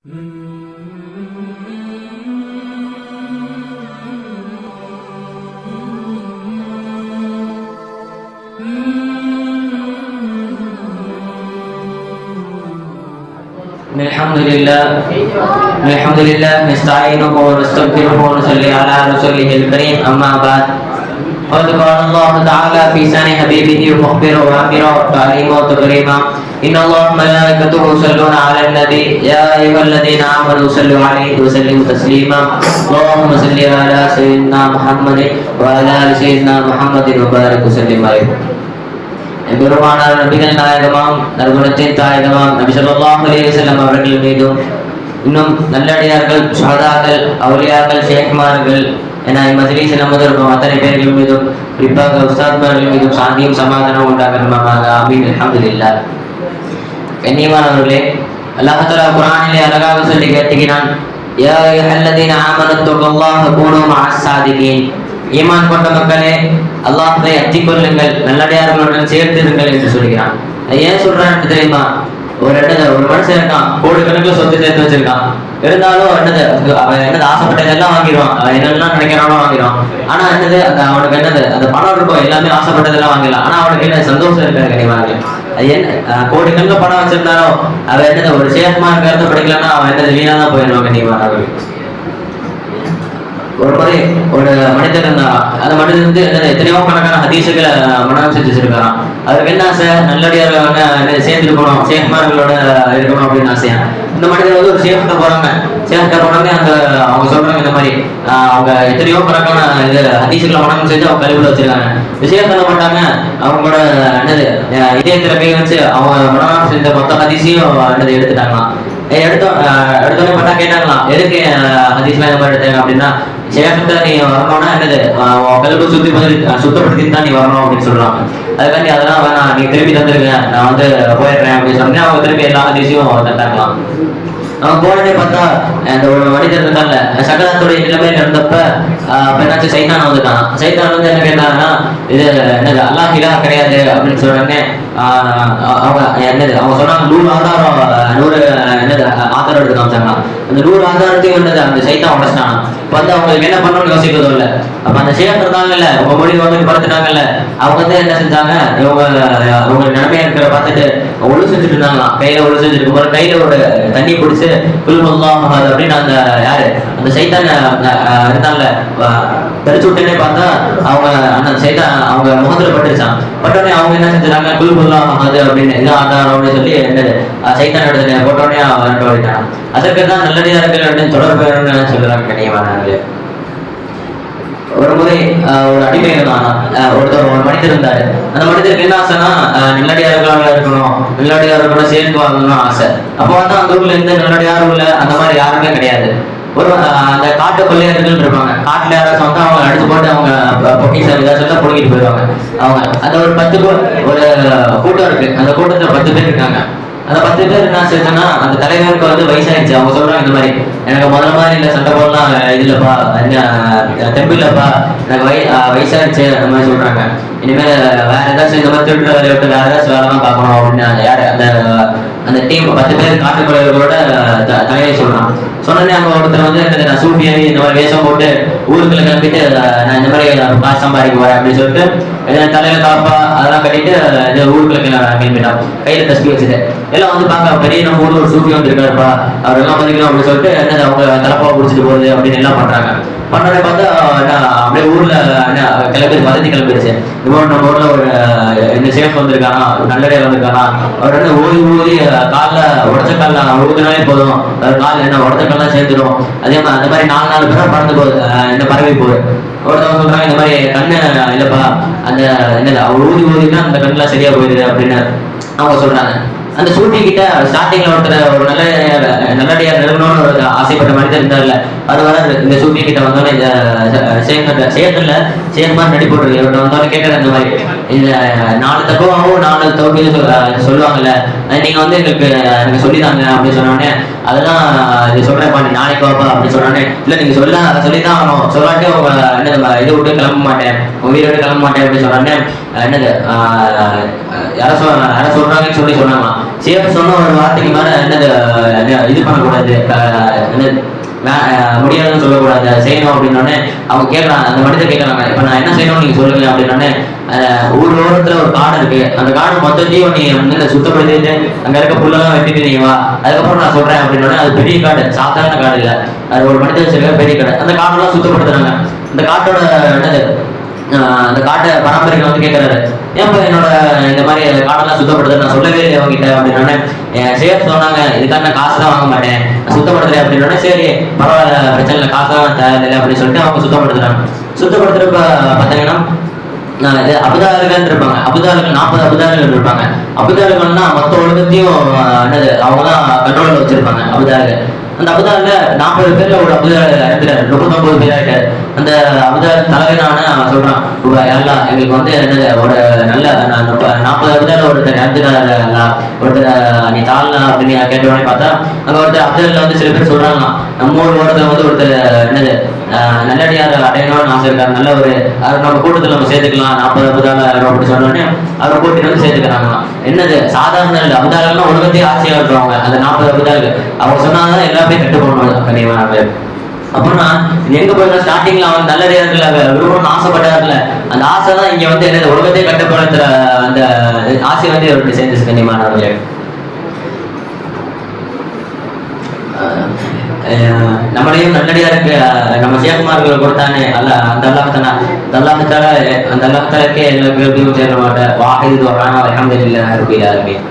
الحمد لله نستعينه ونستغفره ونصلي على رسوله الكريم أما بعد قد قال الله تعالى في شأن حبيبه مخبرا وآخرا تعليما وتكريما إن الله وملائكته يصلون على النبي يا أيها الذين آمنوا صلوا عليه وسلموا تسليما اللهم صل على سيدنا محمد وعلى آل سيدنا محمد وبارك وسلم عليه. பெருமானார் நபிகள் நாயகமாம் நற்குணத்தின் தாயகமாம் நபி ஸல்லல்லாஹு அலைஹி வஸல்லம் அவர்கள் மீதும் இன்னும் நல்லடியார்கள் ஷஹதாக்கள் அவுலியாக்கள் ஷேக்மார்கள் என மஜ்லிஸில் அமர்ந்திருக்கும் அத்தனை பேர்கள் மீதும் குறிப்பாக உஸ்தாத்மார்கள் மீதும் சாந்தியும் சமாதானம் உண்டாகணுமாக ஆமீன். அல்ஹம்துலில்லாஹ். கண்ணியமானவர்களே, அல்லாஹ் தஆலா குர்ஆனிலே அழகாக சொல்லி காட்டுகிறான், யா அய்யுஹல்லதீன ஆமனு தக்குல்லாஹ கூனு மஅஸ் சாதிகீன். ஈமான் கொண்ட மக்களே, அல்லாஹ்வை அஞ்சிக் கொள்ளுங்கள், நல்லடியார்களுடன் சேர்த்திருங்கள் என்று சொல்கிறான். ஏன் சொல்றான்னு தெரியுமா? ஒரு மனுஷன் இருக்கான், கோடிக்கணக்கில் சொத்து சேர்த்து வச்சிருக்கான். இருந்தாலும் அவன் ஆசைப்பட்டதெல்லாம் வாங்கிடுவான், அவன் என்னெல்லாம் நினைக்கிறானோ வாங்கிடுவான். ஆனா அவனுக்கு அந்த பணம் இருக்கும், எல்லாமே ஆசைப்பட்டதெல்லாம் வாங்கிடலாம். ஆனா அவனுக்கு என்ன சந்தோஷம் இருக்காது கிடையாது. அது என்ன கோடிக்கணக்கில் பணம் வச்சிருந்தாலும் அவன் ஒரு சேஃப்மா இருக்கிறத படிக்கலன்னா அவன் வீணா தான் போயிடுவான். கண்டிப்பாக ஒரு முறை ஒரு மனிதர் இருந்தாராம். அந்த மனிதர் எத்தனையோ கணக்கான ஹதீசுகளை மனநம் செஞ்சு வச்சிருக்காராம். அவருக்கு என்ன ஆசை? நல்லடியார்களோட சேர்ந்து இருக்கணும், சேஃப்மார்களோட இருக்கணும் அப்படின்னு ஆசையா. இந்த மனிதர் ஒரு சேஃப்ட போறாங்க. சேஃப்ட போனாங்க, அவங்க சொல்றாங்க இந்த மாதிரி அவங்க எத்தனையோ கணக்கான ஹதீசுகளை மனநம் செஞ்சு அவங்க கழிவுல வச்சிருக்காங்க. விஷயம் என்ன பண்ணாங்க, அவங்களோட இதயத்துல கை வச்சு அவங்க மனநம் செஞ்ச மொத்த ஹதீஸையும் எடுத்துட்டாங்களாம். எடுத்தோடனே பார்த்தா கேட்டாங்களாம், எதுக்கு ஹதீஸ்லாம் இந்த மாதிரி எடுத்தாங்க அப்படின்னா, சேஃப்ட நீ வரணும்னா கல்வி சுத்தப்படுத்திட்டு தான் நீ வரணும் அப்படின்னு சொல்றாங்க. அதுக்காண்டி அதெல்லாம் வேணாம், நீ திருப்பி தந்துருங்க, நான் போயிடுறேன் அப்படின்னு சொன்னேன். அவங்க திருப்பி எல்லா ஹதீஸையும் தந்தாங்களாம். அவன் போனே பார்த்தா அந்த ஒரு மனிதர் இருந்தாங்க, சக்கரத்துடைய நிலைமையில இருந்தப்ப என்னாச்சு, சைத்தான் வந்துட்டான். சைத்தான் என்ன கேட்டாங்கன்னா, இது என்னது அல்லாஹ் இலாஹ் கிடையாது அப்படின்னு சொல்றாங்க. அவங்க சொன்னாங்க 100 ஆதாரம் 100 ஆதாரம் எடுத்து காமிச்சாங்க. அந்த 100 ஆதாரத்தையும் அந்த சைத்தான் உடச்சிட்டாங்க. அவங்களுக்கு என்ன பண்ணணும்னு யோசிக்கிறதும் இல்லை. அப்ப அந்த சேஃப் இருந்தாங்கல்ல, உங்க மொழி படுத்துட்டாங்கல்ல, அவங்க என்ன செஞ்சாங்க, இவங்க நிலைமையா இருக்கிற பார்த்துட்டு ஒழு செஞ்சுட்டு இருந்தாங்களாம். கையில ஒழு செஞ்சுட்டு ஒரு கையில ஒரு தண்ணி பிடிச்சு அப்படின்னு அந்த சைத்தான் இருந்தாங்கல்ல தெரிச்சு விட்டேனே பார்த்தா அவங்க அந்த சைத்தான் அவங்க முகத்துல பட்டுருச்சான். பட்டோடனே அவங்க என்ன செஞ்சாங்க, குல்புல்லாஹது அப்படின்னு இது ஆதாரம் அப்படின்னு சொல்லி சைத்தான் எடுத்து போட்டோடனே விட்டாங்க. அதற்கு தான் நல்லடியார்கள் அப்படின்னு தொடர்பு சொல்றாங்க. கண்ணியமானவர்களே, ஒரு முறை ஒரு அடிமை இருந்தான். ஒரு மனிதர் இருந்தாரு. அந்த மனிதருக்கு என்ன ஆசைன்னா, நல்லடியார்களாக இருக்கணும், நல்லடியார்களோட சேர்ந்து வாங்கணும்னு ஆசை. அப்போ அந்த ஊர்ல இருந்து நல்லடியாரும் இல்லை, அந்த மாதிரி யாருமே கிடையாது. ஒரு அந்த காட்டு கொள்ளையர்கள் இருப்பாங்க. காட்டுல யாராச்சும் வந்து அவங்க அடிச்சு போட்டு அவங்க பொக்கிஷம் ஏதாச்சும் பொழுங்கிட்டு போயிடுவாங்க. அவங்க அந்த ஒரு 10 ஒரு கூட்டம் இருக்கு. அந்த கூட்டத்துல 10 பேர் இருக்காங்க. அந்த 10 பேர் என்ன செஞ்சோன்னா, அந்த தலைவருக்கு வயசாயிடுச்சு. அவங்க சொல்றாங்க இந்த மாதிரி, எனக்கு முதல்ல மாதிரி இல்லை, சண்டை போடலாம் இதுலப்பா, தெம்பு இல்லப்பா, எனக்கு வயசாயிடுச்சு அந்த மாதிரி சொல்றாங்க. இனிமேல் வேற ஏதாச்சும் இந்த மாதிரி திருட்டு வேலையை விட்டு வேற ஏதாச்சும் வேலைலாம் பார்க்கணும் அப்படின்னு யாரு அந்த டீம் 10 பேர் காட்டுக்குறைகளோட தலையை சொல்றான். சொன்னே அவங்க ஒருத்தர் நான் சூப்பியாவி இந்த மாதிரி வேஷம் போட்டு ஊருக்குள்ள கிளம்பிட்டு நான் இந்த மாதிரி காசு சம்பாதிக்க வரேன் அப்படின்னு சொல்லிட்டு தலையில காப்பா அதெல்லாம் கட்டிட்டு ஊருக்குள்ள கிளம்பிட்டான். கையில தஸ்பி வச்சுட்டு எல்லாம் பார்க்க பெரிய நம்ம ஊர்ல ஒரு சூப்பி வந்துருக்காருப்பா, அவர் எல்லாம் மதிக்கணும் அப்படின்னு சொல்லிட்டு அவங்க தலப்பா குடிச்சிட்டு போகுது அப்படின்னு எல்லாம் பண்றாங்க. பண்ணோடனே பார்த்தா அப்படியே ஊர்ல கிளம்பிடுச்சு. நம்ம ஊர்ல ஒரு இந்த சேஃப் வந்திருக்கானா, நல்லடியா வந்திருக்கானா, அவர் ஊதி காலில் உடச்ச காலில் ஊதுனாலே போதும், கால் உடச்ச கால்லாம் சேர்ந்துடும். அதே மாதிரி அந்த மாதிரி 4 பேரும் பறந்து போகுது, இந்த பறவை போகுது. ஒருத்தவங்க சொல்றாங்க இந்த மாதிரி கண்ணு இல்லப்பா, அந்த அவர் ஊதினா அந்த கண்ணெல்லாம் சரியா போயிடுது அப்படின்னு அவங்க சொல்றாங்க. அந்த சூட்டி கிட்ட ஸ்டார்டிங்ல ஒருத்தர் ஒரு நல்லடியார் நிறுவனம்னு ஒரு ஆசைப்பட்ட மனிதர் இருந்தார்ல, அது வர இந்த சூட்டி கிட்ட வந்தோடனே இந்த சேஃப்ல சேஃப்மான் நடி போடுறது இவர்கிட்ட வந்தோடனே கேட்கற இந்த மாதிரி, இந்த 4 தக்குவாவும் 4 தௌஹீதும் சொல்லுவாங்கல்ல, நீங்க வந்து எனக்கு சொல்லிதாங்க அப்படின்னு சொன்னோடனே, அதெல்லாம் இது சொல்றேன்ப்பா நீ நாளைக்கு வாப்பா அப்படின்னு சொன்னோடனே, இல்ல நீங்க சொல்லிதான் ஆகணும், சொல்லாட்டி உங்க என்னது இதை விட்டு கிளம்ப மாட்டேன், உங்க வீட்டை விட்டு கிளம்ப மாட்டேன் அப்படின்னு சொன்னோடனே, என்னது யார சொல்றாங்கன்னு சொன்னாங்களாம். சேஃப் சொன்ன ஒரு வார்த்தைக்கு மேல என்னது இது பண்ணக்கூடாது, என்னது முடியாதுன்னு சொல்லக்கூடாது, செய்யணும் அப்படின்னோடனே அவங்க கேட்கறாங்க, அந்த மனிதர் கேட்கறாங்க, இப்ப நான் என்ன செய்யணும் நீங்க சொல்லுங்க அப்படின்னோடனே, ஊர் ஓரத்துல ஒரு காடு இருக்கு, அந்த காடு மொத்தத்தையும் நீ வந்து சுத்தப்படுத்திட்டு அங்க இருக்க புல்லெல்லாம் வெட்டிட்டு நீ வா, அதுக்கப்புறம் நான் சொல்றேன் அப்படின்னோடனே, அது பெரிய காடு, சாதாரண காடு இல்ல, அது ஒரு மனிதர் வச்சிருக்க பெரிய காடு. அந்த காடெல்லாம் சுத்தப்படுத்துறாங்க. அந்த காட்டோட என்னது அந்த காட்டை பராமரிக்க வந்து கேட்கறாரு, ஏன்ப்பா என்னோட இந்த மாதிரி காடெல்லாம் சுத்தப்படுத்த நான் சொல்லவே இல்லை அவங்ககிட்ட அப்படின்னோடனே, சேஃப் சொன்னாங்க இதுக்காக நான் காசு தான் வாங்க மாட்டேன், நான் சுத்தப்படுத்துறேன் அப்படின்னோடனே, சரி பரவாயில்ல பிரச்சனை இல்லை, காசு தான் தேவையில்லை அப்படின்னு சொல்லிட்டு அவங்க சுத்தப்படுத்துறாங்க. சுத்தப்படுத்துறப்ப பார்த்தீங்கன்னா அபுதாரிகள் இருப்பாங்க, அபுதாரிகள் 40 அபுதாரிகள் இருப்பாங்க. அபுதாரிகள்னா மொத்த உலகத்தையும் என்னது அவங்க தான் கண்ட்ரோல்ல வச்சிருப்பாங்க அபுதாரிகள். அந்த அபுதாரில 40 பேர்ல ஒரு அபுதாரி இறந்துட்டாரு, 39 பேர் ஆயிட்டாரு. அந்த அபுதாரி தலைவனான அவன் சொல்றான், எல்லாம் எங்களுக்கு வந்து என்னது ஒரு நல்ல 40 அபுதாரில ஒருத்தர் இறந்துட்டாரு, ஒருத்தர் நீ தாழ்லாம் அப்படின்னு கேட்ட உடனே பார்த்தா அங்க ஒருத்தர் அபுதாரில வந்து சில பேர் சொல்றாங்க, நம்ம ஊர் ஓரத்தில் வந்து ஒருத்தர் என்னது நல்லடியார் அடையணும்னு ஆசை இருக்காரு, நல்ல ஒரு நம்ம கூட்டத்தில் நம்ம சேர்த்துக்கலாம், 40 அபுதாரில் அப்படி சொன்னோடனே அவரை கூட்டிட்டு வந்து சேர்த்துக்கிறாங்களாம். என்னது சாதாரண இல்லை, அபுதாரிகள்னா உலகத்தையே ஆட்சியா இருக்கிறவங்க அந்த 40 அபுதாரிகள். அவங்க சொன்னாதான் எல்லாமே கட்டுப்படணும் கனிவாங்க. அப்படின்னா எங்க போய் ஸ்டார்டிங்ல அவன் நல்லடியார்ல விரும்பணும்னு ஆசைப்பட்டார்ல, அந்த ஆசை தான் இங்க வந்து என்னது உலகத்தையே கட்டுப்படுத்துற அந்த ஆசை வந்து இவருக்கு சேர்ந்துச்சு கனிமானவர்களே. நம்மளையும் நல்லடியாருக்கு நம்ம சேகுமார்கள் கொடுத்தானே அல்ல, அந்த அல்லாஹ்தாலா அந்த அல்லாஹ்தாலாக்கே எல்லா கேள்வியும் சேர மாட்டேன். வாஹிது வஹானா அல்ஹம்துலில்லாஹி ரப்பில் ஆலமீன்.